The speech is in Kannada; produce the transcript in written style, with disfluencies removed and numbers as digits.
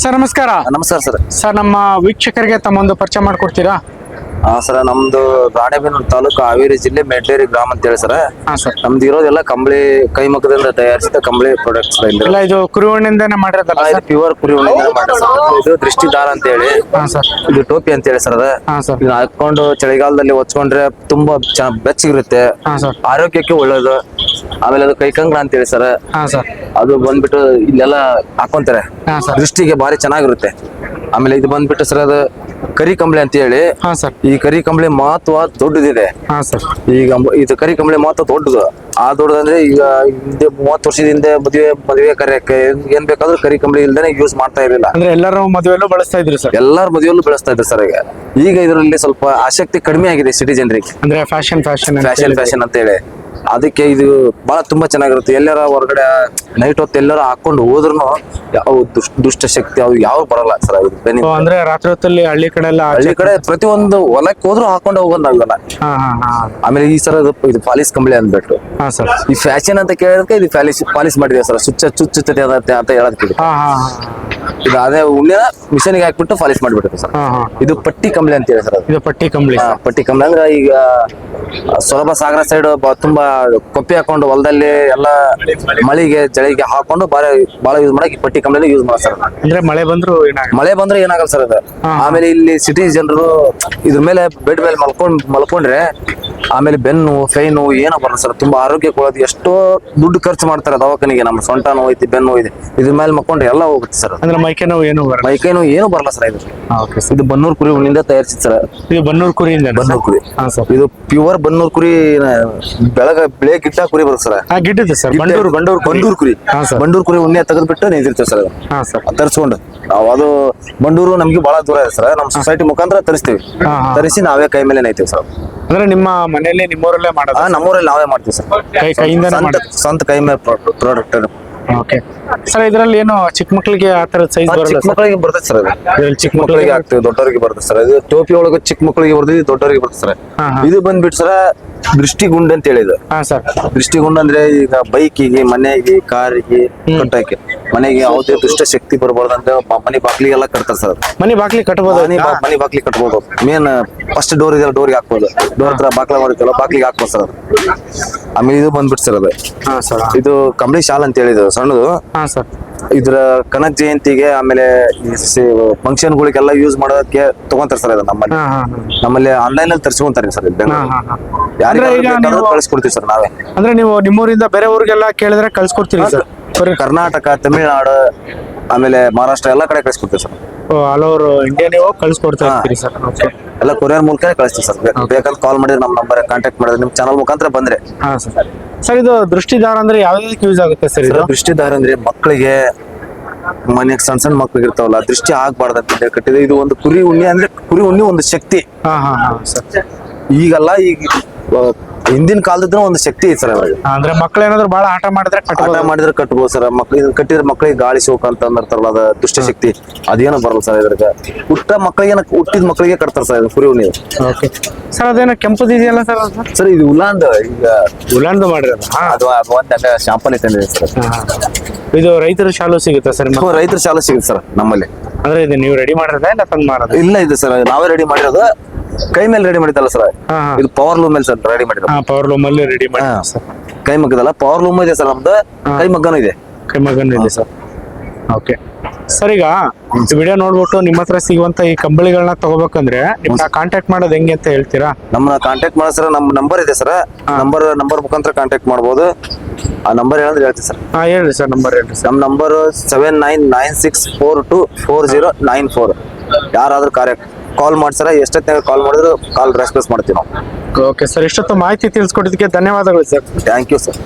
ಸರ್ ನಮಸ್ಕಾರ. ನಮಸ್ಕಾರ ಸರ್. ಸರ್ ನಮ್ಮ ವೀಕ್ಷಕರಿಗೆ ತಮ್ಮೊಂದು ಪರಿಚಯ ಮಾಡ್ಕೊಡ್ತೀರಾ? ಸರ್ ನಮ್ದು ರಾಣೆಬೆನ್ನೂರು ತಾಲೂಕು ಹಾವೇರಿ ಜಿಲ್ಲೆ ಮೆಡ್ಲೇರಿ ಗ್ರಾಮ ಅಂತ ಹೇಳಿ ಸರ್. ಹಾ ಸರ್. ನಮ್ದು ಇರೋದೆಲ್ಲ ಕಂಬಳಿ ಕೈಮಗ್ಗದಿಂದ ತಯಾರಿಸಿದ ಕಂಬಳಿ ಪ್ರಾಡಕ್ಟ್ಸ್. ಇಲ್ಲ ಇದು ಕುರಿ ಉಣ್ಣಿಂದನೇ ಮಾಡಿರೋದಲ್ಲ ಇದು ಪ್ಯೂರ್ ಕುರಿ ಉಣ್ಣಿಯಿಂದ ಮಾಡಿದ ಸರ್. ಇದು ದೃಷ್ಟಿದಾರ ಅಂತ ಹೇಳಿ. ಹಾ ಸರ್. ಇದು ಟೋಪಿ ಅಂತ ಹೇಳಿ ಸರ್. ಅದ ಹಾ ಸರ್. ಇದನ್ನ ಹಾಕೊಂಡು ಚಳಿಗಾಲದಲ್ಲಿ ಹೊಚ್ಕೊಂಡ್ರೆ ತುಂಬಾ ಬೆಚ್ಚಗಿರುತ್ತೆ, ಹಾ ಸರ್. ಆರೋಗ್ಯಕ್ಕೆ ಒಳ್ಳೇದು. ಆಮೇಲೆ ಅದು ಕೈಕಂಗ್ಳ ಅಂತ ಹೇಳಿ ಸರ್. ಹಾ ಸರ್. ಅದು ಬಂದ್ಬಿಟ್ಟು ಇಲ್ಲೆಲ್ಲ ಹಾಕೊಂತಾರೆ, ಹಾ ಸರ್. ದೃಷ್ಟಿಗೆ ಭಾರಿ ಚೆನ್ನಾಗಿರುತ್ತೆ. ಆಮೇಲೆ ಇದು ಬಂದ್ಬಿಟ್ಟು ಸರ್ ಅದು ಕರಿ ಕಂಬಳಿ ಅಂತ ಹೇಳಿ. ಹಾ ಸರ್. ಈ ಕರಿ ಕಂಬಳಿ ಮಹತ್ವ ದೊಡ್ಡದಿದೆ. ಹಾ ಸರ್. ಈಗ ಇದು ಕರಿ ಕಂಬಳಿ ಮಹತ್ವ ದೊಡ್ಡದು. ಆ ದೊಡ್ಡದಂದ್ರೆ ಈಗ ಹಿಂದೆ 30 ವರ್ಷದ ಹಿಂದೆ ಮದುವೆ ಕಾರ್ಯಕ್ಕೆ ಏನ್ ಬೇಕಾದ್ರೂ ಕರಿ ಕಂಬಳಿ ಇಲ್ದೇನೆ ಯೂಸ್ ಮಾಡ್ತಾ ಇರಲಿಲ್ಲ. ಅಂದ್ರೆ ಎಲ್ಲರೂ ಮದುವೆಲ್ಲೂ ಬಳಸ್ತಾ ಇದ್ರು ಸರ್. ಎಲ್ಲಾರ ಮದುವೆಯಲ್ಲೂ ಬೆಳೆಸ್ತಾ ಇದ್ರು ಸರ್. ಈಗ ಇದರಲ್ಲಿ ಸ್ವಲ್ಪ ಆಸಕ್ತಿ ಕಡಿಮೆ ಆಗಿದೆ ಸಿಟಿ ಜನರಿಗೆ. ಅಂದ್ರೆ ಫ್ಯಾಷನ್ ಅಂತ ಹೇಳಿ ಅದಕ್ಕೆ ಇದು ಬಹಳ ತುಂಬಾ ಚೆನ್ನಾಗಿರುತ್ತೆ. ಎಲ್ಲಾರ ಹೊರಗಡೆ ನೈಟ್ ಹೊತ್ತು ಎಲ್ಲಾರ ಹಾಕೊಂಡು ಹೋದ್ರು ಯಾವ ದುಷ್ಟ ಶಕ್ತಿ ಅವು ಯಾವ ಬರಲ್ಲ ಸರ್. ಅಂದ್ರೆ ರಾತ್ರಿ ಹೊತ್ತಲ್ಲಿ ಹಳ್ಳಿ ಕಡೆ ಪ್ರತಿಯೊಂದು ಹೊಲಕ್ಕೆ ಹೋದ್ರು ಹಾಕೊಂಡು ಹೋಗೋದಾಗಲ್ಲ. ಆಮೇಲೆ ಈ ಸರ್ ಇದು ಪಾಲಿಸ್ ಕಂಬಳಿ ಅಂದ್ಬಿಟ್ಟು. ಹಾ ಸರ್. ಈ ಫ್ಯಾಷನ್ ಅಂತ ಕೇಳಿದ್ರೆ ಇದು ಪಾಲಿಸ್ ಮಾಡಿದೆ ಸರ್. ಚುಚ್ಚುತ್ತೆ ಅಂತ ಹೇಳೋದಕ್ಕೆ ಇದು ಅದೇ ಉಣ್ಣೆ ಮಿಷನ್ಗೆ ಹಾಕ್ಬಿಟ್ಟು ಪಾಲಿಸ್ ಮಾಡಿಬಿಡುತ್ತೆ ಸರ್. ಇದು ಪಟ್ಟಿ ಕಂಬಳಿ ಅಂತ ಹೇಳಿ ಸರ್. ಇದು ಪಟ್ಟಿ ಕಂಬಳಿ. ಪಟ್ಟಿ ಕಂಬಳಿ ಅಂದ್ರೆ ಈಗ ಸೊರಬ ಸಾಗರ ಸೈಡ್ ತುಂಬಾ ಕೊಪ್ಪಿ ಹಾಕೊಂಡು ಹೊಲದಲ್ಲಿ ಎಲ್ಲ ಮಳಿಗೆ ಚಳಿಗೆ ಹಾಕೊಂಡು ಬಾಳ ಯೂಸ್ ಮಾಡಕ್ ಪಟ್ಟಿ ಕಂಬಳಿ ಯೂಸ್ ಮಾಡ್ತಾರೆ. ಅಂದ್ರೆ ಮಳೆ ಬಂದ್ರೆ ಏನಾಗಲ್ಲ ಸರ್ ಅದು. ಆಮೇಲೆ ಇಲ್ಲಿ ಸಿಟಿ ಜನರು ಇದ್ರ ಮೇಲೆ ಬೆಡ್ ಮೇಲೆ ಮಲ್ಕೊಂಡ್ರೆ ಆಮೇಲೆ ಬೆನ್ನು ಕೈ ನೋವು ಏನೋ ಬರಲ್ಲ ಸರ್. ತುಂಬಾ ಆರೋಗ್ಯ ಕೊಡೋದು. ಎಷ್ಟೋ ದುಡ್ಡು ಖರ್ಚು ಮಾಡ್ತಾರೆ ದವಾಖಾನಿಗೆ. ನಮ್ಮ ಸೊಂಟ ನೋವು ಐತಿ, ಬೆನ್ನು ನೋವು ಇದೆ, ಇದ್ರ ಮೇಲೆ ಮಕ್ಕೊಂಡ್ರೆ ಎಲ್ಲ ಹೋಗುತ್ತೆ ಸರ್. ಅಂದ್ರೆ ಮೈಕೈ ನೋವು ಏನು ಬರಲ್ಲ ಸರ್. ಇದು ಬನ್ನೂರು ಕುರಿ ಉಣ್ಣಿಂದ ತಯಾರಿಸಿದ ಸರ್. ಇದು ಬನ್ನೂರು ಕುರಿಯಿಂದ. ಬನ್ನೂರು ಕುರಿ. ಇದು ಪ್ಯೂರ್ ಬನ್ನೂರು ಕುರಿ. ಬೆಳೆ ಗಿಟ್ಟ ಕುರಿ ಬರುತ್ತೆ ಸರ್. ಗಿಟ್ಟಿದೆ ಸರ್. ಬಂಡೂರು ಕುರಿ. ಬಂಡೂರು ಕುರಿ ಉಣ್ಣೆ ತೆಗೆದ್ಬಿಟ್ಟು ನಿಂತಿರ್ತೇವೆ ಸರ್. ತರಿಸ್ಕೊಂಡು ಅದು ಬಂಡೂರು ನಮ್ಗೆ ಬಹಳ ದೂರ ಇದೆ ಸರ್. ನಮ್ಮ ಸೊಸೈಟಿ ಮುಖಾಂತರ ತರಿಸ್ತೀವಿ. ತರಿಸಿ ನಾವೇ ಕೈ ಮೇಲೆ ನೈತೀವಿ ಸರ್. ಅಂದ್ರೆ ನಿಮ್ಮ ಮನೆಯಲ್ಲಿ ನಿಮ್ಮೂರಲ್ಲೇ ಮಾಡೋದು? ನಮ್ಮೂರಲ್ಲಿ ನಾವೇ ಮಾಡ್ತೀವಿ ಸರ್. ಸ್ವಂತ ಕೈ ಮೇಲೆ ಪ್ರಾಡಕ್ಟ್. ಸರ್ ಇದ್ರಲ್ಲಿ ಏನು ಚಿಕ್ಕ ಮಕ್ಕಳಿಗೆ ಆ ತರದ ಸೈಜ್ ಬರಲ್ಲ? ಚಿಕ್ಕ ಮಕ್ಕಳಿಗೆ ಬರ್ತದೆ ಸರ್. ಚಿಕ್ಕ ಮಕ್ಕಳಿಗೆ ಆಗ್ತದೆ, ದೊಡ್ಡವರಿಗೆ ಬರ್ತದೆ ಸರ್. ಇದು ಟೋಪಿ ಒಳಗೆ ಚಿಕ್ಕ ಮಕ್ಕಳಿಗೆ ಬರ್ತದೆ, ದೊಡ್ಡವರಿಗೆ ಬರ್ತದೆ ಸರ್. ಇದು ಬಂದ್ಬಿಟ್ಟು ಸರ್ ದೃಷ್ಟಿಗುಂಡ ಅಂತ ಹೇಳಿದ್ರು. ದೃಷ್ಟಿಗುಂಡ ಅಂದ್ರೆ ಈಗ ಬೈಕಿಗೆ, ಮನೆಗೆ, ಕಾರಿಗೆ ಕಟ್ಟಕ್ಕೆ, ಮನೆಗೆ ಯಾವುದೇ ದುಷ್ಟ ಶಕ್ತಿ ಬರಬಾರ್ದಂತ ಮನೆ ಬಾಗ್ಲಿಗೆಲ್ಲ ಕಟ್ತಾರೆ ಸರ್. ಮನೆ ಬಾಗ್ಲಿ ಕಟ್ಬೋದು. ಮನೆ ಬಾಗ್ಲಿ ಕಟ್ಬೋದು. ಮೇನ್ ಫಸ್ಟ್ ಡೋರ್ ಇದೆಲ್ಲ ಡೋರ್ಗೆ ಹಾಕ್ಬೋದು. ಡೋರ್ ಹತ್ರ ಬಾಗ್ಲ ಮಾಡಿರ್ತಲ್ಲ ಬಾಗ್ಲಿಗೆ ಹಾಕ್ಬೋದು ಸರ್. ಆಮೇಲೆ ಇದು ಬಂದ್ಬಿಟ್ಟು ಸರ್ ಅದು ಇದು ಕಂಬಳಿ ಶಾಲ್ ಅಂತ ಹೇಳಿದ್ರು ಸಣ್ಣದು. ಇದ್ರ ಕನಕ ಜಯಂತಿಗೆ ಆಮೇಲೆ ಫಂಕ್ಷನ್ ಗಳಿಗೆಲ್ಲ ಯೂಸ್ ಮಾಡೋದಕ್ಕೆ ತಗೊಂತಾರೆ ಸರ್. ಇದು ನಮ್ಮಲ್ಲಿ ಆನ್ಲೈನ್ ಅಲ್ಲಿ ತರಿಸ್ಕೊಂತಾರೆ ಸರ್. ಯಾರಿಗಾದ್ರೂ ಕಳಿಸ್ಕೊಡ್ತೀವಿ ಸರ್ ನಾವೇ. ಅಂದ್ರೆ ನೀವು ನಿಮ್ಮೂರಿಂದ ಬೇರೆ ಊರಿಗೆಲ್ಲ ಕೇಳಿದ್ರೆ ಕಳ್ಸಿಕೊಡ್ತೀವಿ ಸರ್. ಕರ್ನಾಟಕ, ತಮಿಳುನಾಡು, ಆಮೇಲೆ ಮಹಾರಾಷ್ಟ್ರ ಎಲ್ಲ ಕಡೆ ಕಳಿಸ್ಕೊಡ್ತೀವಿ ಸರ್. ಆಲ್ ಓವರ್ ಇಂಡಿಯಾ ನೀವು ಕಳ್ಸಿಕೊಡ್ತಾ ಇರ್ತೀರಿ ಸರ್. ಎಲ್ಲ ಕೊರಿಯರ್ ಮೂಲಕ ಕಳಿಸ್ತೀವಿ ಸರ್. ಬೇಕಾದ್ರೆ ಕಾಲ್ ಮಾಡಿದ್ರೆ ನಮ್ಮ ನಂಬರ್ ಕಾಂಟ್ಯಾಕ್ಟ್ ಮಾಡಿದ್ರೆ ನಿಮ್ಮ ಚಾನಲ್ ಮುಖಾಂತರ ಬಂದ್ರೆ. ಸರ್ ಇದು ದೃಷ್ಟಿದಾರ ಅಂದ್ರೆ ಯಾವ್ದಕ್ಕೆ ಯೂಸ್ ಆಗುತ್ತೆ ಸರ್? ದೃಷ್ಟಿದಾರ ಅಂದ್ರೆ ಮಕ್ಕಳಿಗೆ, ಮನೆಗೆ ಸಣ್ಣ ಮಕ್ಳಿಗೆ ಇರ್ತಾವಲ್ಲ, ದೃಷ್ಟಿ ಆಗ್ಬಾರ್ದಂತ ಕಟ್ಟಿದೆ. ಇದು ಒಂದು ಕುರಿ ಉಣ್ಣೆ ಅಂದ್ರೆ ಕುರಿ ಉಣ್ಣೆ ಒಂದು ಶಕ್ತಿ. ಈಗಲ್ಲ, ಈಗ ಹಿಂದಿನ ಕಾಲದ ಒಂದು ಶಕ್ತಿ ಐತಿ ಸರ್. ಅಂದ್ರೆ ಮಕ್ಳು ಏನಾದ್ರು ಬಹಳ ಆಟ ಮಾಡಿದ್ರೆ ಕಟ್ಬೋದು ಸರ್. ಮಕ್ಳಿಗೆ ಕಟ್ಟಿದ್ರೆ ಮಕ್ಳಿಗೆ ಗಾಳಿ ಶೋಕ ಅಂತ ಅಂದಿರ್ತಾರಲ್ಲ, ಅದ ದುಷ್ಟ ಶಕ್ತಿ ಅದೇನೋ ಬರಲ್ಲ ಸರ್. ಇದ್ರಾಗ ಹುಟ್ಟಿದ ಮಕ್ಕಳಿಗೆ ಕಟ್ತಾರ ಸರ್ ಕುರಿ ಉಣ್ಣೆ. ಸರ್ ಅದೇನೋ ಕೆಂಪದ ಇದೆಯಲ್ಲ ಸರ್? ಸರ್ ಇದು ಉಲಾಂದ್. ಈಗ ಉಲಾಂದ್ ಮಾಡಿರೋದು ಅದು ಒಂದ್ ಶಾಂಪಲ್ ಐತೆ ಸರ್. ಇದು ರೈತರ ಶಾಲು ಸಿಗುತ್ತೆ ಸರ್? ರೈತರ ಶಾಲು ಸಿಗುತ್ತೆ ಸರ್ ನಮ್ಮಲ್ಲಿ. ಅಂದ್ರೆ ಇದು ನೀವು ರೆಡಿ ಮಾಡಿರೋದ ಇಲ್ಲ ತಂದ್ ಮಾಡೋದು? ಇಲ್ಲ, ಇದು ಸರ್ ನಾವೇ ರೆಡಿ ಮಾಡಿರೋದು. ಕೈ ಮೇಲೆ ರೆಡಿ ಮಾಡಿದಲ್ಲ ಸರ್. ಇದು ಪವರ್ ಲೂಮ್ ಮೇಲೆ ಸರ್ ರೆಡಿ ಮಾಡಿರೋದು. ಪವರ್ ಲೂಮ್ ಅಲ್ಲಿ ರೆಡಿ ಮಾಡಿ ಸರ್. ಕೈ ಮಗ್ಗದಲ್ಲ, ಪವರ್ ಲೂಮ್ ಇದೆ ಸರ್ ನಮ್ದು. ಕೈ ಮಗ್ಗನೂ ಇದೆ. ಸರ್. ಓಕೆ ಸರ್, ಈಗ ವಿಡಿಯೋ ನೋಡ್ಬಿಟ್ಟು ನಿಮ್ಮ ಹತ್ರ ಸಿಗುವಂತ ಈ ಕಂಬಳಿಗಳನ್ನ ತಗೋಬೇಕಂದ್ರೆ ನಿಮ್ನ ಕಾಂಟ್ಯಾಕ್ಟ್ ಮಾಡೋದು ಹೆಂಗೆ ಅಂತ ಹೇಳ್ತೀರಾ? ನಮ್ಮನ್ನ ಕಾಂಟ್ಯಾಕ್ಟ್ ಮಾಡೋ ಸರ್, ನಮ್ಮ ನಂಬರ್ ಇದೆ ಸರ್. ನಂಬರ್ ಮುಖಾಂತರ ಕಾಂಟ್ಯಾಕ್ಟ್ ಮಾಡ್ಬೋದು. ಆ ನಂಬರ್ ಹೇಳಿದ್ರೆ ಹೇಳ್ತೀವಿ ಸರ್. ಹೇಳ್ರಿ ಸರ್. ನಂಬರ್ ಹೇಳ್ರಿ ಸರ್. ನಮ್ಮ ನಂಬರ್ 7996424094. ಯಾರಾದ್ರೂ ಕಾಲ್ ಮಾಡಿ ಸರ್. ಎಷ್ಟೊತ್ತಿನಾಗ ಕಾಲ್ ಮಾಡಿದ್ರು ಕಾಲ್ ರೆಸ್ಪಾನ್ಸ್ ಮಾಡ್ತೀವಿ ನಾವು. ಓಕೆ ಸರ್, ಇಷ್ಟೊತ್ತು ಮಾಹಿತಿ ತಿಳಿಸ್ಕೊಟ್ಟಿದ್ದಕ್ಕೆ ಧನ್ಯವಾದಗಳು ಸರ್. Thank you sir.